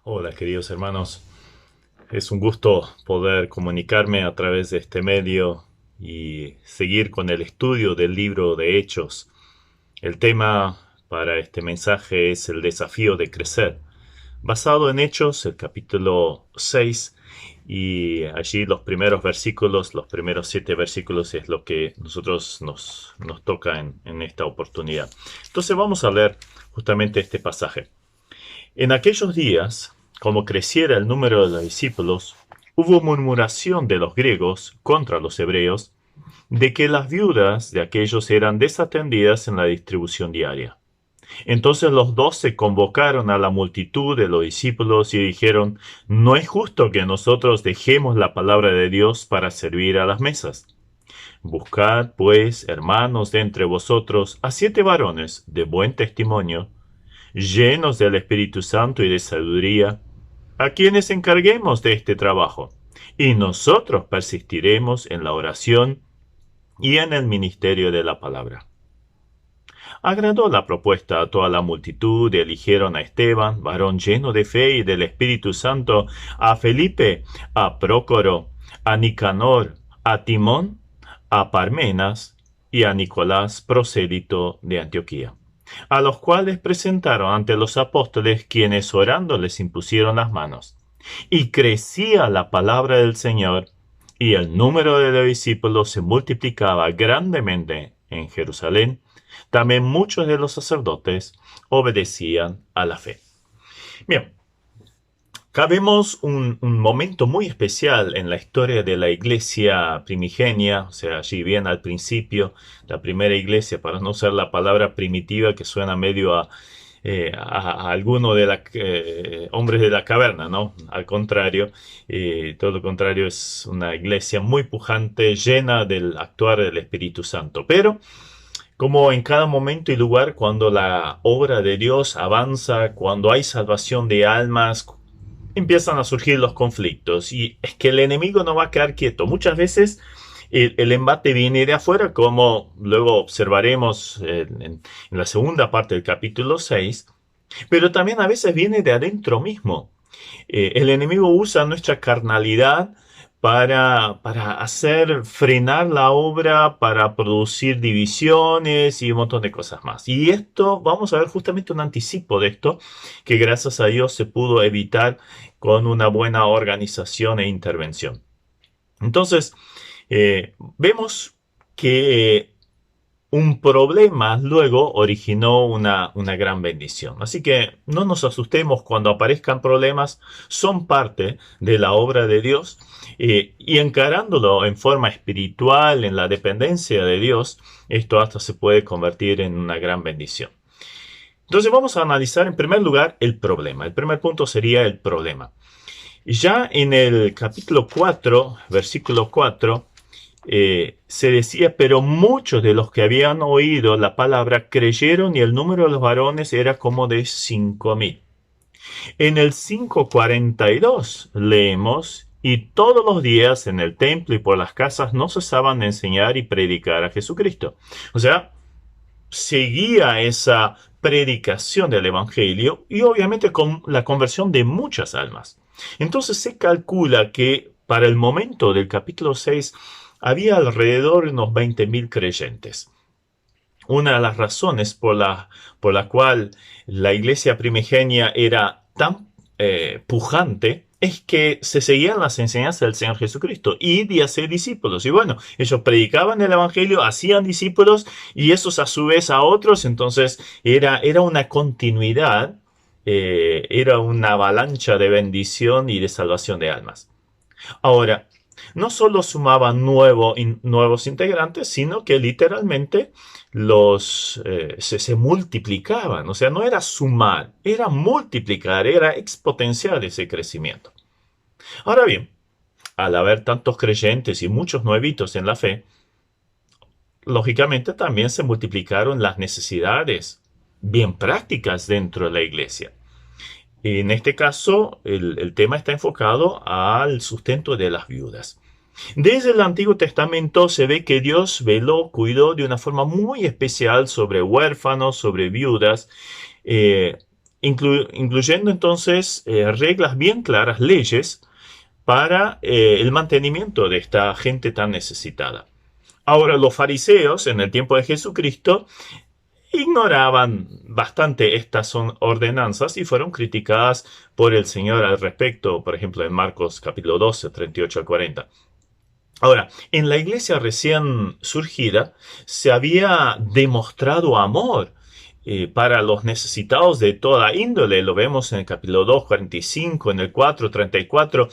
Hola, queridos hermanos. Es un gusto poder comunicarme a través de este medio y seguir con el estudio del libro de Hechos. El tema para este mensaje es el desafío de crecer, basado en Hechos, el capítulo 6, y allí los primeros versículos, los primeros 7 versículos es lo que nosotros nos toca en esta oportunidad. Entonces vamos a leer justamente este pasaje. En aquellos días, como creciera el número de los discípulos, hubo murmuración de los griegos contra los hebreos de que las viudas de aquellos eran desatendidas en la distribución diaria. Entonces los 12 convocaron a la multitud de los discípulos y dijeron: no es justo que nosotros dejemos la palabra de Dios para servir a las mesas. Buscad, pues, hermanos de entre vosotros, a 7 varones de buen testimonio, llenos del Espíritu Santo y de sabiduría, a quienes encarguemos de este trabajo, y nosotros persistiremos en la oración y en el ministerio de la palabra. Agradó la propuesta a toda la multitud y eligieron a Esteban, varón lleno de fe y del Espíritu Santo, a Felipe, a Prócoro, a Nicanor, a Timón, a Parmenas y a Nicolás, prosélito de Antioquía, a los cuales presentaron ante los apóstoles, quienes orando les impusieron las manos. Y crecía la palabra del Señor, y el número de los discípulos se multiplicaba grandemente en Jerusalén. También muchos de los sacerdotes obedecían a la fe. Bien, acá vemos un momento muy especial en la historia de la iglesia primigenia, o sea, allí bien al principio, la primera iglesia, para no usar la palabra primitiva que suena medio a alguno de los hombres de la caverna, ¿no? Al contrario, todo lo contrario, es una iglesia muy pujante, llena del actuar del Espíritu Santo. Pero como en cada momento y lugar, cuando la obra de Dios avanza, cuando hay salvación de almas, empiezan a surgir los conflictos. Y es que el enemigo no va a quedar quieto. Muchas veces el embate viene de afuera, como luego observaremos en la segunda parte del capítulo 6, pero también a veces viene de adentro mismo. El enemigo usa nuestra carnalidad para hacer frenar la obra, para producir divisiones y un montón de cosas más. Y esto, vamos a ver justamente un anticipo de esto, que gracias a Dios se pudo evitar con una buena organización e intervención. Entonces, vemos que un problema luego originó una gran bendición. Así que no nos asustemos cuando aparezcan problemas, son parte de la obra de Dios, y encarándolo en forma espiritual, en la dependencia de Dios, esto hasta se puede convertir en una gran bendición. Entonces vamos a analizar en primer lugar el problema. El primer punto sería el problema. Ya en el capítulo 4, versículo 4, se decía: pero muchos de los que habían oído la palabra creyeron, y el número de los varones era como de 5,000. En el 5:42 leemos: y todos los días en el templo y por las casas no cesaban de enseñar y predicar a Jesucristo. O sea, seguía esa predicación del Evangelio y obviamente con la conversión de muchas almas. Entonces se calcula que para el momento del capítulo 6 había alrededor de unos 20,000 creyentes. Una de las razones por la cual la iglesia primigenia era tan pujante es que se seguían las enseñanzas del Señor Jesucristo y de hacer discípulos. Y bueno, ellos predicaban el Evangelio, hacían discípulos y esos a su vez a otros. Entonces era una continuidad, era una avalancha de bendición y de salvación de almas. Ahora, no solo sumaban nuevos integrantes, sino que literalmente se multiplicaban. O sea, no era sumar, era multiplicar, era exponenciar ese crecimiento. Ahora bien, al haber tantos creyentes y muchos nuevitos en la fe, lógicamente también se multiplicaron las necesidades bien prácticas dentro de la iglesia. En este caso, el tema está enfocado al sustento de las viudas. Desde el Antiguo Testamento se ve que Dios veló, cuidó de una forma muy especial sobre huérfanos, sobre viudas, eh, incluyendo entonces reglas bien claras, leyes, para el mantenimiento de esta gente tan necesitada. Ahora, los fariseos en el tiempo de Jesucristo ignoraban bastante estas ordenanzas y fueron criticadas por el Señor al respecto, por ejemplo, en Marcos capítulo 12, 38 al 40. Ahora, en la iglesia recién surgida se había demostrado amor para los necesitados de toda índole. Lo vemos en el capítulo 2, 45, en el 4, 34,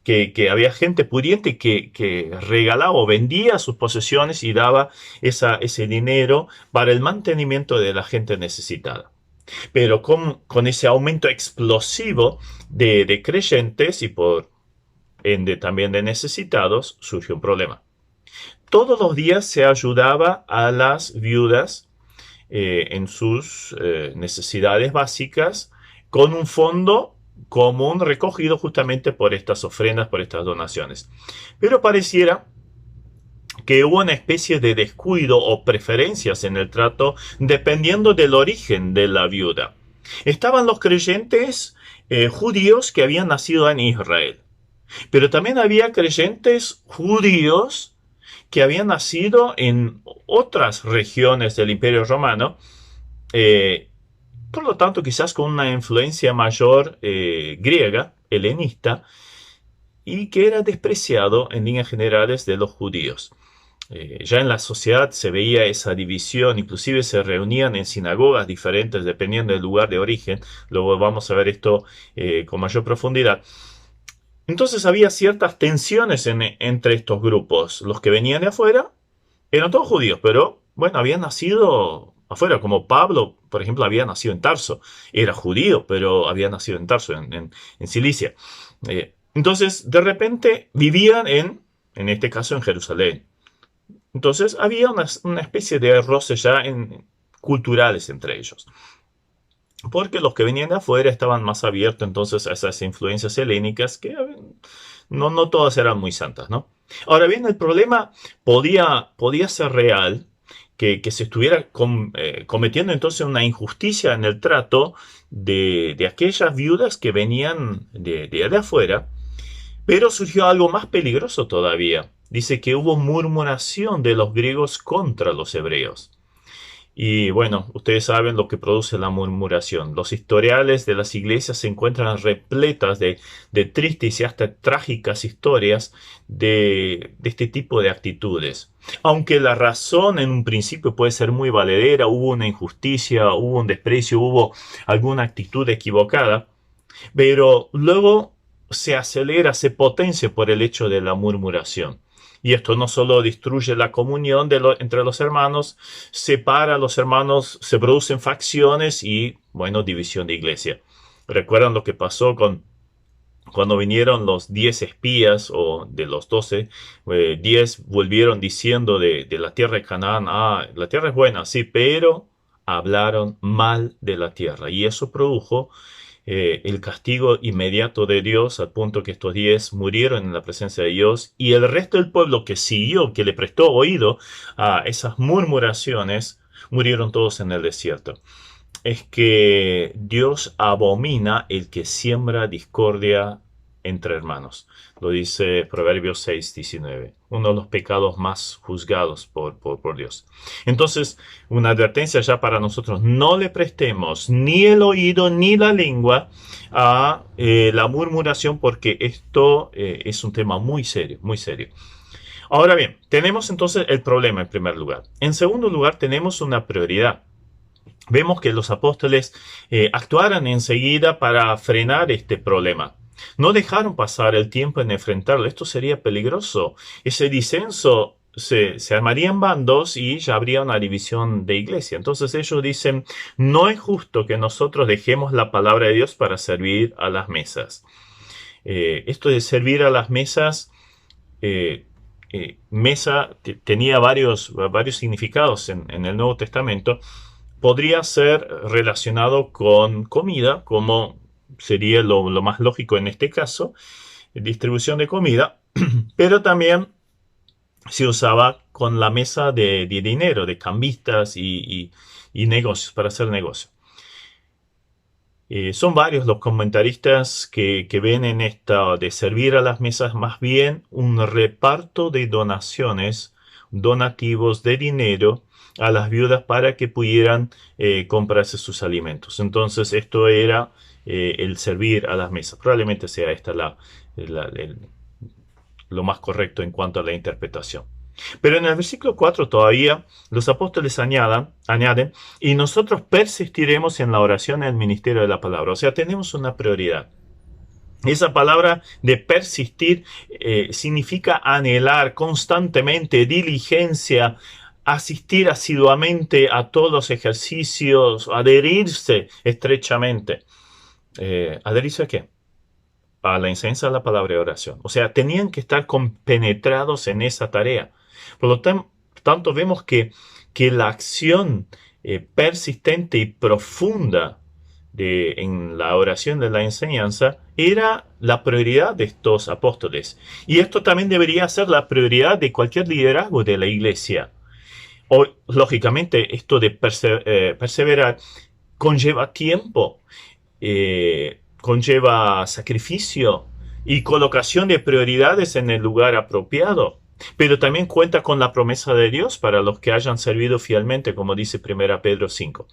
que había gente pudiente que regalaba o vendía sus posesiones y daba ese dinero para el mantenimiento de la gente necesitada. Pero con ese aumento explosivo de creyentes y por ende también de necesitados, surgió un problema. Todos los días se ayudaba a las viudas en sus necesidades básicas con un fondo común recogido justamente por estas ofrendas, por estas donaciones. Pero pareciera que hubo una especie de descuido o preferencias en el trato dependiendo del origen de la viuda. Estaban los creyentes judíos que habían nacido en Israel. Pero también había creyentes judíos que habían nacido en otras regiones del Imperio Romano, por lo tanto quizás con una influencia mayor griega, helenista, y que era despreciado en líneas generales de los judíos. Ya en la sociedad se veía esa división, inclusive se reunían en sinagogas diferentes dependiendo del lugar de origen. Luego vamos a ver esto con mayor profundidad. Entonces había ciertas tensiones entre estos grupos. Los que venían de afuera eran todos judíos, pero bueno, habían nacido afuera, como Pablo, por ejemplo, había nacido en Tarso. Era judío, pero había nacido en Tarso, en Cilicia. Entonces, de repente, vivían en este caso, en Jerusalén. Entonces, había una especie de roces ya culturales entre ellos. Porque los que venían de afuera estaban más abiertos entonces a esas influencias helénicas que no todas eran muy santas, ¿no? Ahora bien, el problema podía ser real, que se estuviera cometiendo entonces una injusticia en el trato de aquellas viudas que venían de afuera, pero surgió algo más peligroso todavía. Dice que hubo murmuración de los griegos contra los hebreos. Y bueno, ustedes saben lo que produce la murmuración. Los historiales de las iglesias se encuentran repletas de tristes y hasta trágicas historias de este tipo de actitudes. Aunque la razón en un principio puede ser muy valedera, hubo una injusticia, hubo un desprecio, hubo alguna actitud equivocada, pero luego se acelera, se potencia por el hecho de la murmuración. Y esto no solo destruye la comunión entre los hermanos, separa a los hermanos, se producen facciones y, bueno, división de iglesia. ¿Recuerdan lo que pasó cuando vinieron los 10 espías o de los 12? 10 volvieron diciendo de la tierra de Canaán, la tierra es buena, sí, pero hablaron mal de la tierra. Y eso produjo el castigo inmediato de Dios, al punto que estos 10 murieron en la presencia de Dios, y el resto del pueblo que siguió, que le prestó oído a esas murmuraciones, murieron todos en el desierto. Es que Dios abomina el que siembra discordia entre hermanos. Lo dice Proverbios 6:19. Uno de los pecados más juzgados por Dios. Entonces, una advertencia ya para nosotros. No le prestemos ni el oído ni la lengua a la murmuración, porque esto es un tema muy serio, muy serio. Ahora bien, tenemos entonces el problema en primer lugar. En segundo lugar, tenemos una prioridad. Vemos que los apóstoles actuaron enseguida para frenar este problema. No dejaron pasar el tiempo en enfrentarlo. Esto sería peligroso. Ese disenso se armaría en bandos y ya habría una división de iglesia. Entonces ellos dicen, no es justo que nosotros dejemos la palabra de Dios para servir a las mesas. Esto de servir a las mesas, mesa tenía varios significados en el Nuevo Testamento. Podría ser relacionado con comida, como sería lo más lógico en este caso, distribución de comida, pero también se usaba con la mesa de dinero, de cambistas y negocios, para hacer negocio. Son varios los comentaristas que ven en esta de servir a las mesas más bien un reparto de donaciones, donativos de dinero a las viudas para que pudieran comprarse sus alimentos. Entonces esto era el servir a las mesas. Probablemente sea esta lo más correcto en cuanto a la interpretación. Pero en el versículo 4 todavía los apóstoles añaden, y nosotros persistiremos en la oración en el ministerio de la palabra. O sea, tenemos una prioridad. Esa palabra de persistir significa anhelar constantemente, diligencia, asistir asiduamente a todos los ejercicios, adherirse estrechamente. ¿Adherirse a qué? A la enseñanza de la palabra de oración. O sea, tenían que estar compenetrados en esa tarea. Por lo tanto, vemos que la acción persistente y profunda en la oración de la enseñanza era la prioridad de estos apóstoles. Y esto también debería ser la prioridad de cualquier liderazgo de la iglesia. Lógicamente, esto de perseverar conlleva tiempo, conlleva sacrificio y colocación de prioridades en el lugar apropiado. Pero también cuenta con la promesa de Dios para los que hayan servido fielmente, como dice 1 Pedro 5.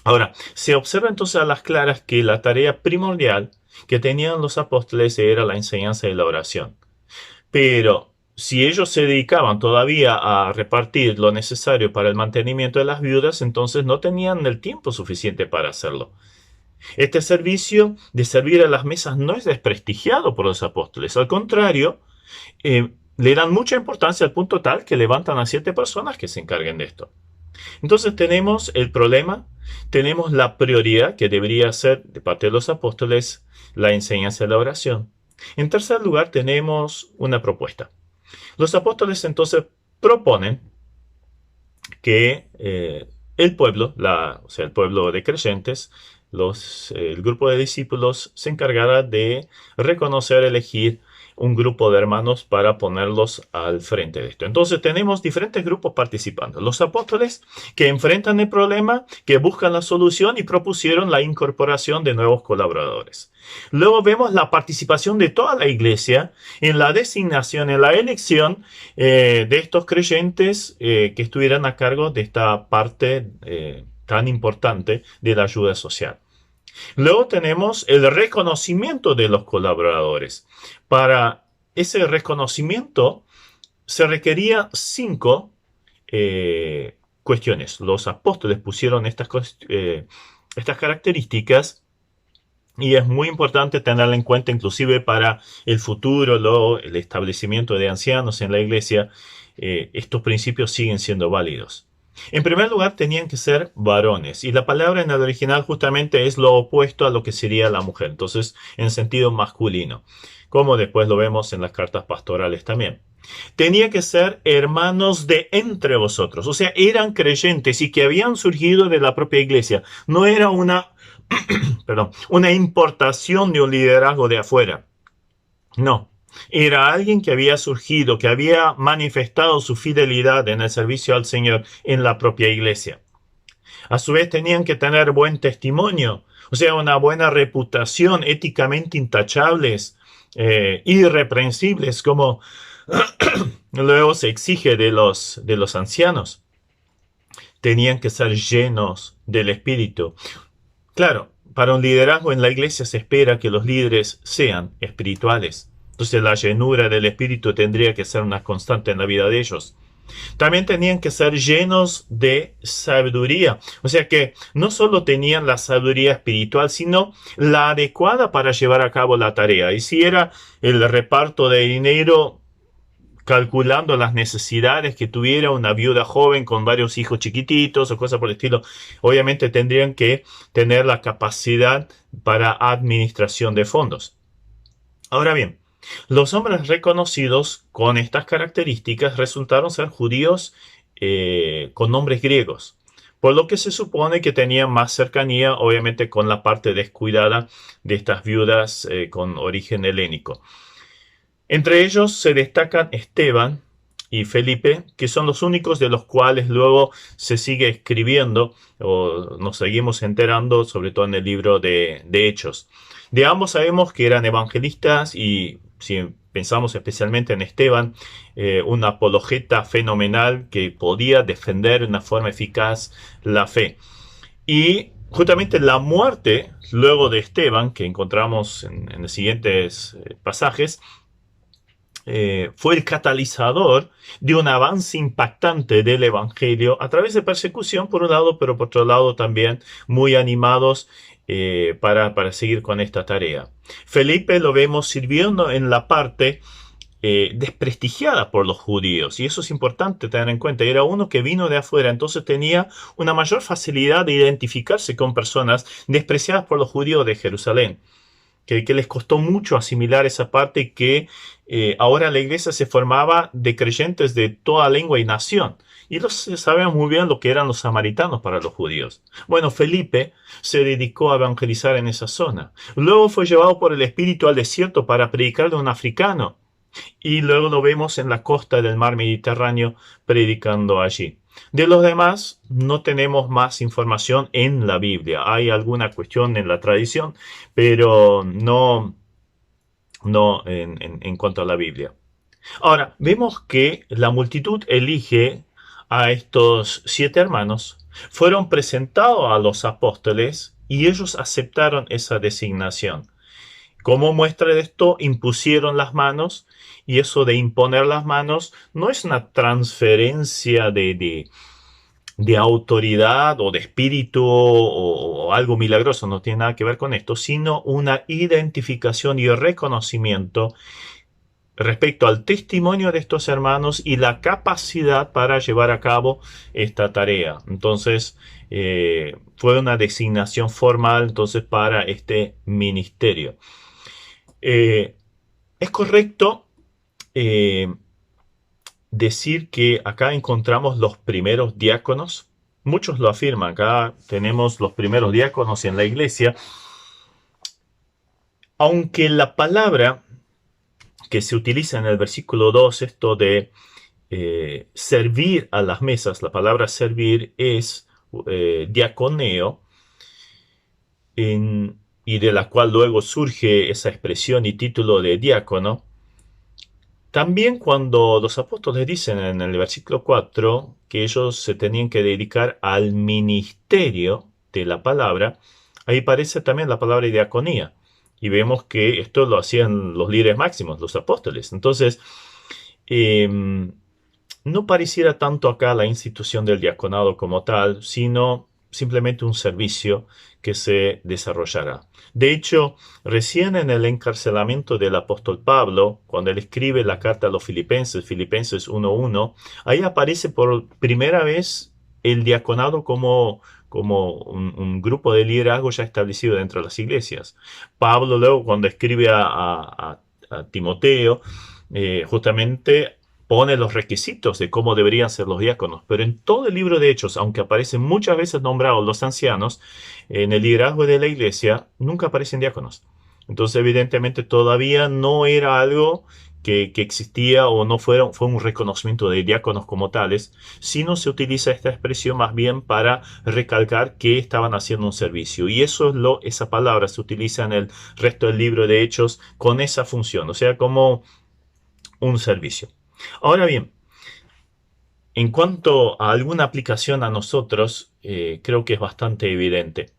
Ahora, se observa entonces a las claras que la tarea primordial que tenían los apóstoles era la enseñanza de la oración. Pero si ellos se dedicaban todavía a repartir lo necesario para el mantenimiento de las viudas, entonces no tenían el tiempo suficiente para hacerlo. Este servicio de servir a las mesas no es desprestigiado por los apóstoles. Al contrario, le dan mucha importancia al punto tal que levantan a 7 personas que se encarguen de esto. Entonces tenemos el problema, tenemos la prioridad que debería ser de parte de los apóstoles la enseñanza de la oración. En tercer lugar tenemos una propuesta. Los apóstoles entonces proponen que el pueblo, o sea, el pueblo de creyentes, el grupo de discípulos se encargará de reconocer, elegir un grupo de hermanos para ponerlos al frente de esto. Entonces tenemos diferentes grupos participando. Los apóstoles que enfrentan el problema, que buscan la solución y propusieron la incorporación de nuevos colaboradores. Luego vemos la participación de toda la iglesia en la designación, en la elección de estos creyentes que estuvieran a cargo de esta parte tan importante de la ayuda social. Luego tenemos el reconocimiento de los colaboradores. Para ese reconocimiento se requerían 5 cuestiones. Los apóstoles pusieron estas características y es muy importante tenerla en cuenta inclusive para el futuro, el establecimiento de ancianos en la iglesia. Estos principios siguen siendo válidos. En primer lugar, tenían que ser varones, y la palabra en el original justamente es lo opuesto a lo que sería la mujer, entonces en sentido masculino, como después lo vemos en las cartas pastorales también. Tenía que ser hermanos de entre vosotros, o sea, eran creyentes y que habían surgido de la propia iglesia. No era una importación de un liderazgo de afuera. No. Era alguien que había surgido, que había manifestado su fidelidad en el servicio al Señor en la propia iglesia. A su vez tenían que tener buen testimonio, o sea, una buena reputación, éticamente intachables, irreprensibles, como luego se exige de los ancianos. Tenían que ser llenos del Espíritu. Claro, para un liderazgo en la iglesia se espera que los líderes sean espirituales. Entonces la llenura del Espíritu tendría que ser una constante en la vida de ellos. También tenían que ser llenos de sabiduría. O sea que no solo tenían la sabiduría espiritual, sino la adecuada para llevar a cabo la tarea. Y si era el reparto de dinero calculando las necesidades que tuviera una viuda joven con varios hijos chiquititos o cosas por el estilo, obviamente tendrían que tener la capacidad para administración de fondos. Ahora bien, los hombres reconocidos con estas características resultaron ser judíos con nombres griegos, por lo que se supone que tenían más cercanía, obviamente, con la parte descuidada de estas viudas con origen helénico. Entre ellos se destacan Esteban y Felipe, que son los únicos de los cuales luego se sigue escribiendo o nos seguimos enterando, sobre todo en el libro de Hechos. De ambos sabemos que eran evangelistas y si pensamos especialmente en Esteban, un apologeta fenomenal que podía defender de una forma eficaz la fe. Y justamente la muerte, luego de Esteban, que encontramos en los siguientes pasajes, fue el catalizador de un avance impactante del Evangelio a través de persecución por un lado, pero por otro lado también muy animados para seguir con esta tarea. Felipe lo vemos sirviendo en la parte desprestigiada por los judíos, y eso es importante tener en cuenta. Era uno que vino de afuera, entonces tenía una mayor facilidad de identificarse con personas despreciadas por los judíos de Jerusalén. Que les costó mucho asimilar esa parte que ahora la iglesia se formaba de creyentes de toda lengua y nación. Y sabemos muy bien lo que eran los samaritanos para los judíos. Bueno, Felipe se dedicó a evangelizar en esa zona. Luego fue llevado por el Espíritu al desierto para predicarle a un africano. Y luego lo vemos en la costa del mar Mediterráneo predicando allí. De los demás no tenemos más información en la Biblia. Hay alguna cuestión en la tradición, pero no en cuanto a la Biblia. Ahora, vemos que la multitud elige a estos 7 hermanos, fueron presentados a los apóstoles y ellos aceptaron esa designación. Como muestra de esto, impusieron las manos, y eso de imponer las manos no es una transferencia de autoridad o de espíritu o algo milagroso, no tiene nada que ver con esto, sino una identificación y reconocimiento respecto al testimonio de estos hermanos y la capacidad para llevar a cabo esta tarea. Entonces, fue una designación formal entonces para este ministerio. Es correcto decir que acá encontramos los primeros diáconos. Muchos lo afirman. Acá tenemos los primeros diáconos en la iglesia. Aunque la palabra que se utiliza en el versículo 2, esto de servir a las mesas, la palabra servir es diaconeo, y de la cual luego surge esa expresión y título de diácono. También cuando los apóstoles dicen en el versículo 4 que ellos se tenían que dedicar al ministerio de la palabra, ahí aparece también la palabra diaconía. Y vemos que esto lo hacían los líderes máximos, los apóstoles. Entonces, no pareciera tanto acá la institución del diaconado como tal, sino simplemente un servicio que se desarrollará. De hecho, recién en el encarcelamiento del apóstol Pablo, cuando él escribe la carta a los Filipenses, Filipenses 1:1, ahí aparece por primera vez el diaconado como un grupo de liderazgo ya establecido dentro de las iglesias. Pablo luego, cuando escribe a Timoteo, justamente pone los requisitos de cómo deberían ser los diáconos, pero en todo el libro de Hechos, aunque aparecen muchas veces nombrados los ancianos, en el liderazgo de la iglesia nunca aparecen diáconos. Entonces, evidentemente, todavía no era algo que existía o no fue un reconocimiento de diáconos como tales, sino se utiliza esta expresión más bien para recalcar que estaban haciendo un servicio. Y esa palabra se utiliza en el resto del libro de Hechos con esa función, o sea, como un servicio. Ahora bien, en cuanto a alguna aplicación a nosotros, creo que es bastante evidente.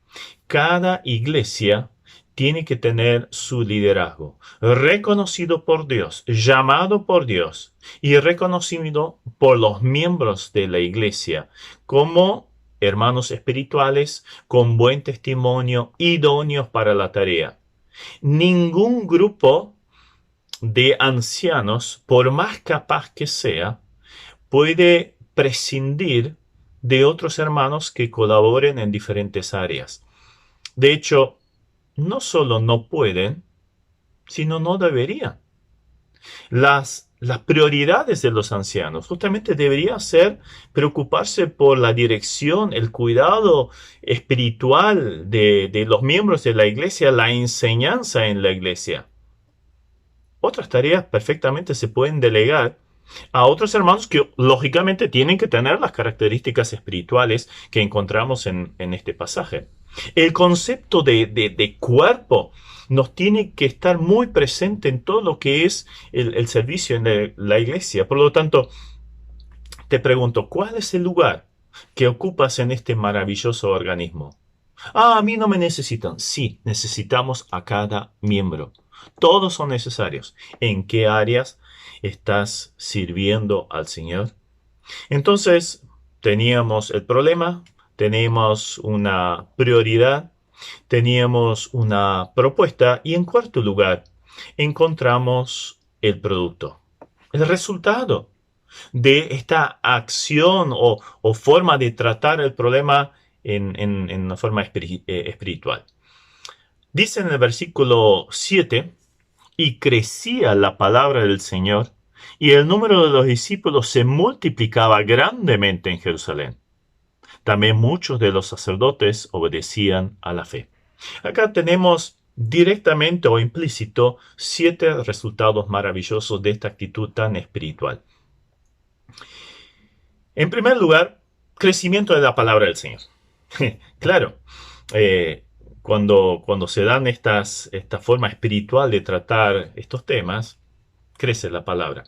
Cada iglesia tiene que tener su liderazgo, reconocido por Dios, llamado por Dios y reconocido por los miembros de la iglesia como hermanos espirituales con buen testimonio, idóneos para la tarea. Ningún grupo de ancianos, por más capaz que sea, puede prescindir de otros hermanos que colaboren en diferentes áreas. De hecho, no solo no pueden, sino no deberían. Las prioridades de los ancianos justamente deberían ser preocuparse por la dirección, el cuidado espiritual de los miembros de la iglesia, la enseñanza en la iglesia. otras tareas perfectamente se pueden delegar a otros hermanos que lógicamente tienen que tener las características espirituales que encontramos en este pasaje. El concepto de cuerpo nos tiene que estar muy presente en todo lo que es el servicio en la iglesia. Por lo tanto, te pregunto, ¿cuál es el lugar que ocupas en este maravilloso organismo? Ah, a mí no me necesitan. Sí, necesitamos a cada miembro. Todos son necesarios. ¿En qué áreas estás sirviendo al Señor? Entonces, teníamos el problema, teníamos una prioridad, teníamos una propuesta y en cuarto lugar, encontramos el producto, el resultado de esta acción o forma de tratar el problema en una forma espiritual. Dice en el versículo 7, y crecía la palabra del Señor, y el número de los discípulos se multiplicaba grandemente en Jerusalén. También muchos de los sacerdotes obedecían a la fe. Acá tenemos directamente o implícito 7 resultados maravillosos de esta actitud tan espiritual. En primer lugar, crecimiento de la palabra del Señor. Claro, cuando se dan esta forma espiritual de tratar estos temas, crece la palabra.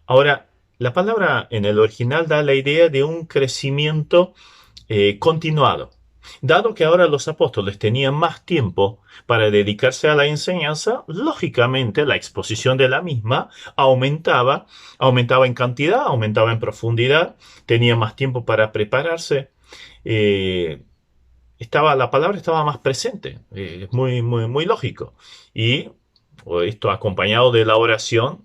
Ahora, la palabra en el original da la idea de un crecimiento continuado. Dado que ahora los apóstoles tenían más tiempo para dedicarse a la enseñanza, lógicamente la exposición de la misma aumentaba en cantidad, aumentaba en profundidad, tenían más tiempo para prepararse, la palabra estaba más presente, es muy lógico. Y esto acompañado de la oración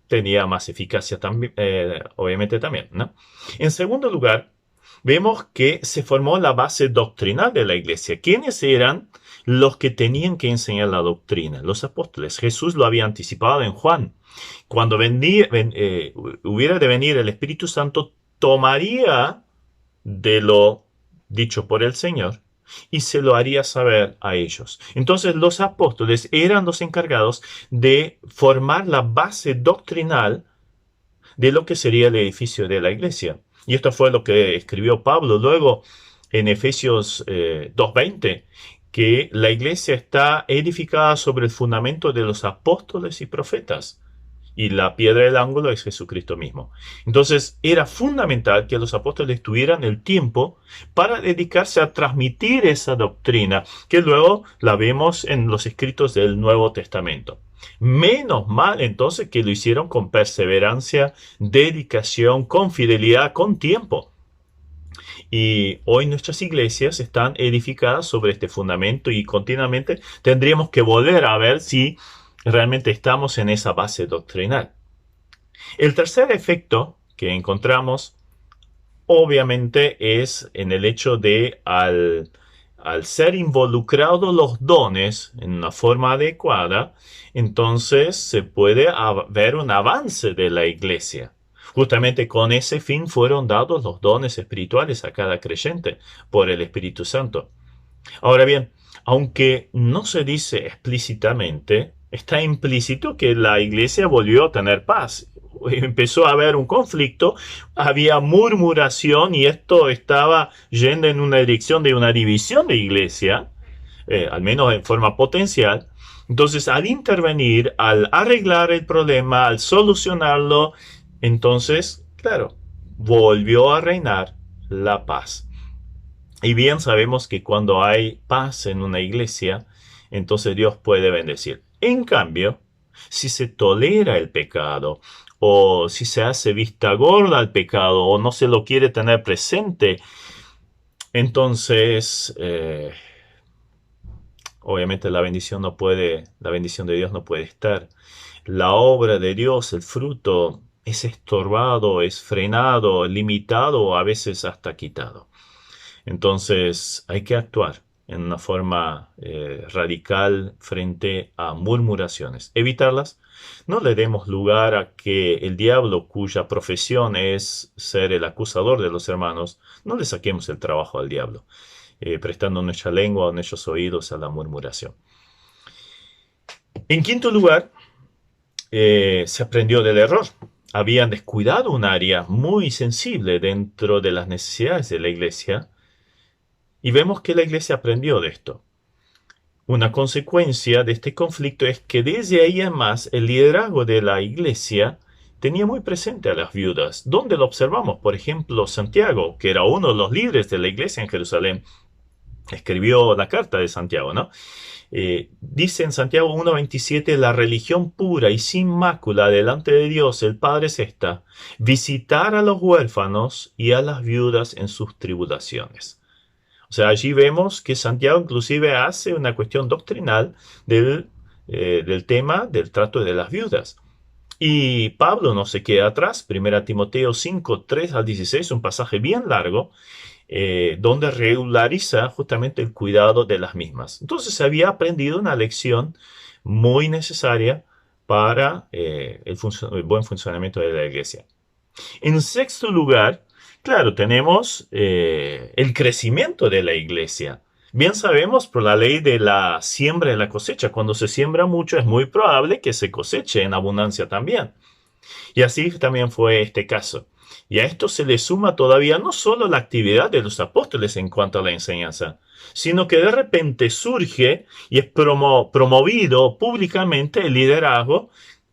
tenía más eficacia también, obviamente también, ¿no? En segundo lugar, vemos que se formó la base doctrinal de la iglesia. ¿Quiénes eran los que tenían que enseñar la doctrina? Los apóstoles. Jesús lo había anticipado en Juan. Cuando hubiera de venir el Espíritu Santo, tomaría de lo dicho por el Señor y se lo haría saber a ellos. Entonces los apóstoles eran los encargados de formar la base doctrinal de lo que sería el edificio de la iglesia. Y esto fue lo que escribió Pablo luego en Efesios 2:20, que la iglesia está edificada sobre el fundamento de los apóstoles y profetas. Y la piedra del ángulo es Jesucristo mismo. Entonces era fundamental que los apóstoles tuvieran el tiempo para dedicarse a transmitir esa doctrina, que luego la vemos en los escritos del Nuevo Testamento. Menos mal entonces que lo hicieron con perseverancia, dedicación, con fidelidad, con tiempo. Y hoy nuestras iglesias están edificadas sobre este fundamento y continuamente tendríamos que volver a ver si realmente estamos en esa base doctrinal. El tercer efecto que encontramos obviamente es en el hecho de al ser involucrados los dones en una forma adecuada, entonces se puede ver un avance de la iglesia. Justamente con ese fin fueron dados los dones espirituales a cada creyente por el Espíritu Santo. Ahora bien, aunque no se dice explícitamente, está implícito que la iglesia volvió a tener paz. Empezó a haber un conflicto, había murmuración y esto estaba yendo en una dirección de una división de iglesia, al menos en forma potencial. Entonces, al intervenir, al arreglar el problema, al solucionarlo, entonces, claro, volvió a reinar la paz. Y bien sabemos que cuando hay paz en una iglesia, entonces Dios puede bendecir. En cambio, si se tolera el pecado, o si se hace vista gorda al pecado, o no se lo quiere tener presente, entonces, obviamente la bendición de Dios no puede estar. La obra de Dios, el fruto, es estorbado, es frenado, limitado, o a veces hasta quitado. Entonces hay que actuar en una forma radical frente a murmuraciones. Evitarlas. No le demos lugar a que el diablo, cuya profesión es ser el acusador de los hermanos, no le saquemos el trabajo al diablo, prestando nuestra lengua o nuestros oídos a la murmuración. En quinto lugar, se aprendió del error. Habían descuidado un área muy sensible dentro de las necesidades de la iglesia y vemos que la iglesia aprendió de esto. Una consecuencia de este conflicto es que desde ahí en más el liderazgo de la iglesia tenía muy presente a las viudas. ¿Dónde lo observamos? Por ejemplo, Santiago, que era uno de los líderes de la iglesia en Jerusalén, escribió la carta de Santiago, ¿no? Dice en Santiago 1:27, la religión pura y sin mácula delante de Dios el Padre es esta: visitar a los huérfanos y a las viudas en sus tribulaciones. O sea, allí vemos que Santiago inclusive hace una cuestión doctrinal del tema del trato de las viudas. Y Pablo no se queda atrás. 1 Timoteo 5:3-16, un pasaje bien largo, donde regulariza justamente el cuidado de las mismas. Entonces se había aprendido una lección muy necesaria para el buen funcionamiento de la iglesia. En sexto lugar, claro, tenemos el crecimiento de la iglesia. Bien sabemos por la ley de la siembra y la cosecha, cuando se siembra mucho es muy probable que se coseche en abundancia también. Y así también fue este caso. Y a esto se le suma todavía no solo la actividad de los apóstoles en cuanto a la enseñanza, sino que de repente surge y es promovido públicamente el liderazgo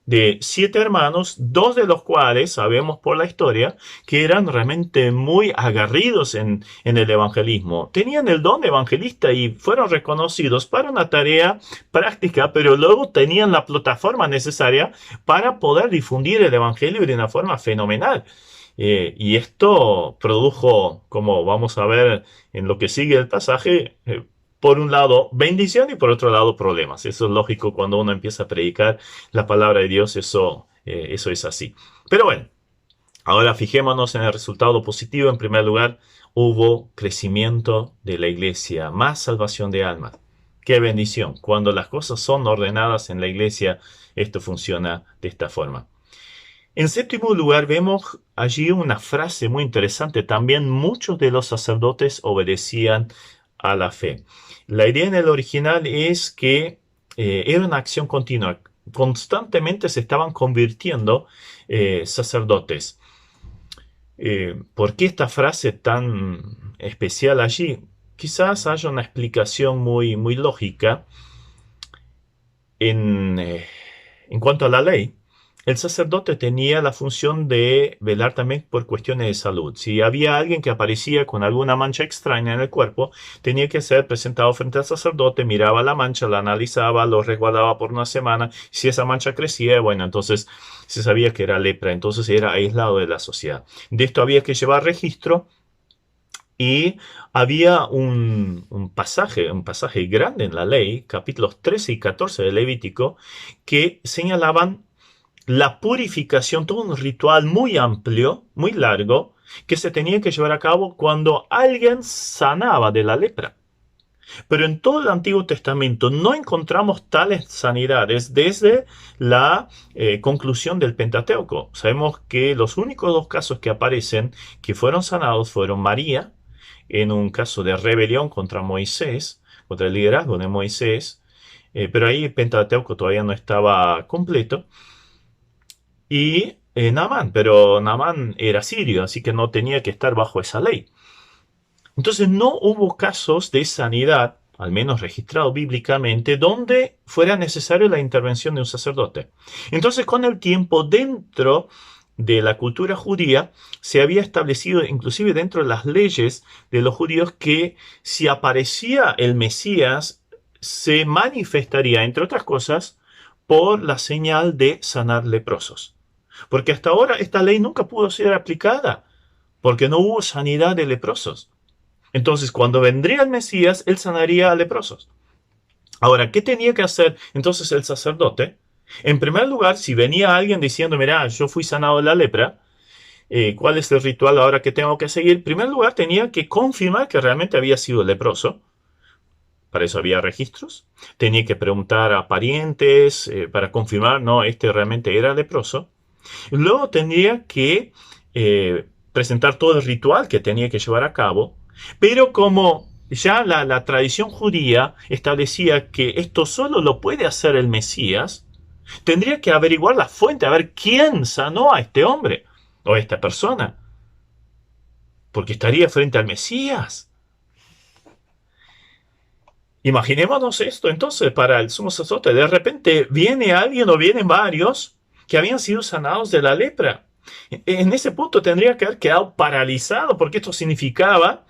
de 7 hermanos, 2 de los cuales sabemos por la historia que eran realmente muy aguerridos en el evangelismo. Tenían el don de evangelista y fueron reconocidos para una tarea práctica, pero luego tenían la plataforma necesaria para poder difundir el evangelio de una forma fenomenal. Y esto produjo, como vamos a ver en lo que sigue el pasaje, por un lado bendición y por otro lado problemas. Eso es lógico cuando uno empieza a predicar la palabra de Dios, eso es así. Pero bueno, ahora fijémonos en el resultado positivo. En primer lugar, hubo crecimiento de la iglesia, más salvación de almas. ¡Qué bendición! Cuando las cosas son ordenadas en la iglesia, esto funciona de esta forma. En séptimo lugar, vemos allí una frase muy interesante. También muchos de los sacerdotes obedecían a la fe. La idea en el original es que era una acción continua. Constantemente se estaban convirtiendo sacerdotes. ¿Por qué esta frase tan especial allí? Quizás haya una explicación muy lógica en cuanto a la ley. El sacerdote tenía la función de velar también por cuestiones de salud. Si había alguien que aparecía con alguna mancha extraña en el cuerpo, tenía que ser presentado frente al sacerdote, miraba la mancha, la analizaba, lo resguardaba por una semana. Si esa mancha crecía, bueno, entonces se sabía que era lepra, entonces era aislado de la sociedad. De esto había que llevar registro. Y había un pasaje grande en la ley, capítulos 13 y 14 de Levítico, que señalaban la purificación, todo un ritual muy amplio, muy largo, que se tenía que llevar a cabo cuando alguien sanaba de la lepra. Pero en todo el Antiguo Testamento no encontramos tales sanidades desde la conclusión del Pentateuco. Sabemos que los únicos 2 casos que aparecen que fueron sanados fueron María, en un caso de rebelión contra Moisés, contra el liderazgo de Moisés, pero ahí el Pentateuco todavía no estaba completo. Y Naamán, pero Naamán era sirio, así que no tenía que estar bajo esa ley. Entonces no hubo casos de sanidad, al menos registrados bíblicamente, donde fuera necesaria la intervención de un sacerdote. Entonces con el tiempo, dentro de la cultura judía, se había establecido, inclusive dentro de las leyes de los judíos, que si aparecía el Mesías, se manifestaría, entre otras cosas, por la señal de sanar leprosos. Porque hasta ahora esta ley nunca pudo ser aplicada, porque no hubo sanidad de leprosos. Entonces, cuando vendría el Mesías, él sanaría a leprosos. Ahora, ¿qué tenía que hacer entonces el sacerdote? En primer lugar, si venía alguien diciendo, mira, yo fui sanado de la lepra, ¿cuál es el ritual ahora que tengo que seguir? En primer lugar, tenía que confirmar que realmente había sido leproso. Para eso había registros. Tenía que preguntar a parientes para confirmar, no, este realmente era leproso. Luego tendría que presentar todo el ritual que tenía que llevar a cabo, pero como ya la tradición judía establecía que esto solo lo puede hacer el Mesías, Tendría que averiguar la fuente, a ver quién sanó a este hombre o a esta persona, porque estaría frente al Mesías. Imaginémonos esto entonces para el sumo sacerdote. De repente viene alguien o vienen varios que habían sido sanados de la lepra. En ese punto tendría que haber quedado paralizado, porque esto significaba,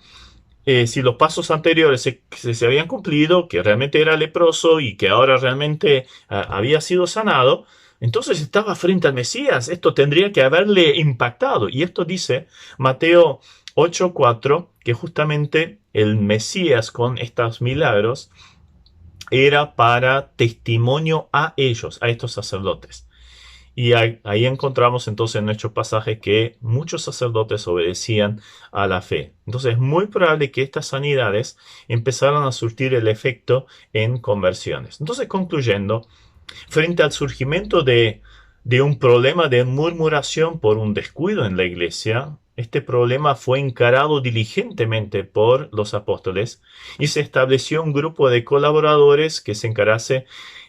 si los pasos anteriores se habían cumplido, que realmente era leproso y que ahora realmente había sido sanado, entonces estaba frente al Mesías. Esto tendría que haberle impactado. Y esto dice Mateo 8:4, que justamente el Mesías con estos milagros era para testimonio a ellos, a estos sacerdotes. Y ahí encontramos entonces en nuestro pasaje que muchos sacerdotes obedecían a la fe. Entonces es muy probable que estas sanidades empezaron a surtir el efecto en conversiones. Entonces, concluyendo, frente al surgimiento de un problema de murmuración por un descuido en la iglesia, este problema fue encarado diligentemente por los apóstoles y se estableció un grupo de colaboradores que se encargase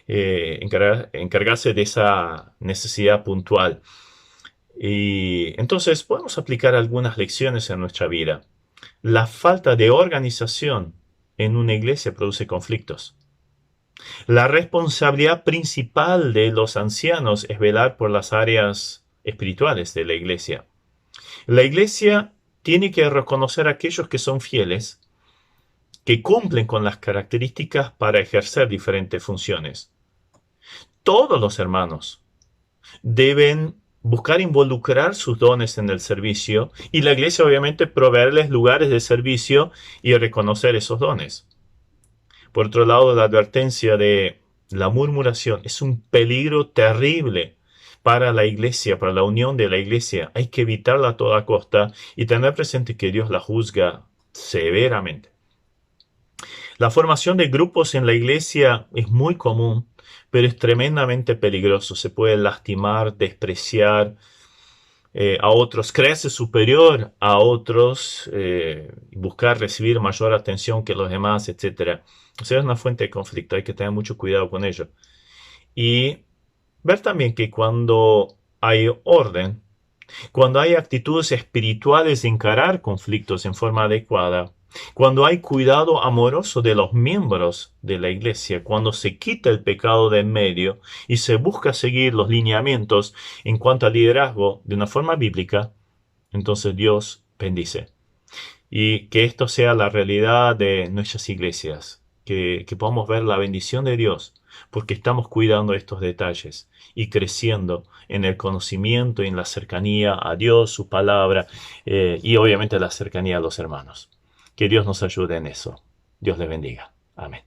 de esa necesidad puntual. Y entonces podemos aplicar algunas lecciones en nuestra vida. La falta de organización en una iglesia produce conflictos. La responsabilidad principal de los ancianos es velar por las áreas espirituales de la iglesia. La iglesia tiene que reconocer a aquellos que son fieles, que cumplen con las características para ejercer diferentes funciones. Todos los hermanos deben buscar involucrar sus dones en el servicio y la iglesia obviamente proveerles lugares de servicio y reconocer esos dones. Por otro lado, la advertencia de la murmuración es un peligro terrible para la iglesia, para la unión de la iglesia. Hay que evitarla a toda costa y tener presente que Dios la juzga severamente. La formación de grupos en la iglesia es muy común, pero es tremendamente peligroso. Se puede lastimar, despreciar a otros, creerse superior a otros, buscar recibir mayor atención que los demás, etc. O sea, es una fuente de conflicto. Hay que tener mucho cuidado con ello. Y ver también que cuando hay orden, cuando hay actitudes espirituales de encarar conflictos en forma adecuada, cuando hay cuidado amoroso de los miembros de la iglesia, cuando se quita el pecado de en medio y se busca seguir los lineamientos en cuanto al liderazgo de una forma bíblica, entonces Dios bendice. Y que esto sea la realidad de nuestras iglesias, que podamos ver la bendición de Dios, porque estamos cuidando estos detalles y creciendo en el conocimiento y en la cercanía a Dios, su palabra, y obviamente la cercanía a los hermanos. Que Dios nos ayude en eso. Dios les bendiga. Amén.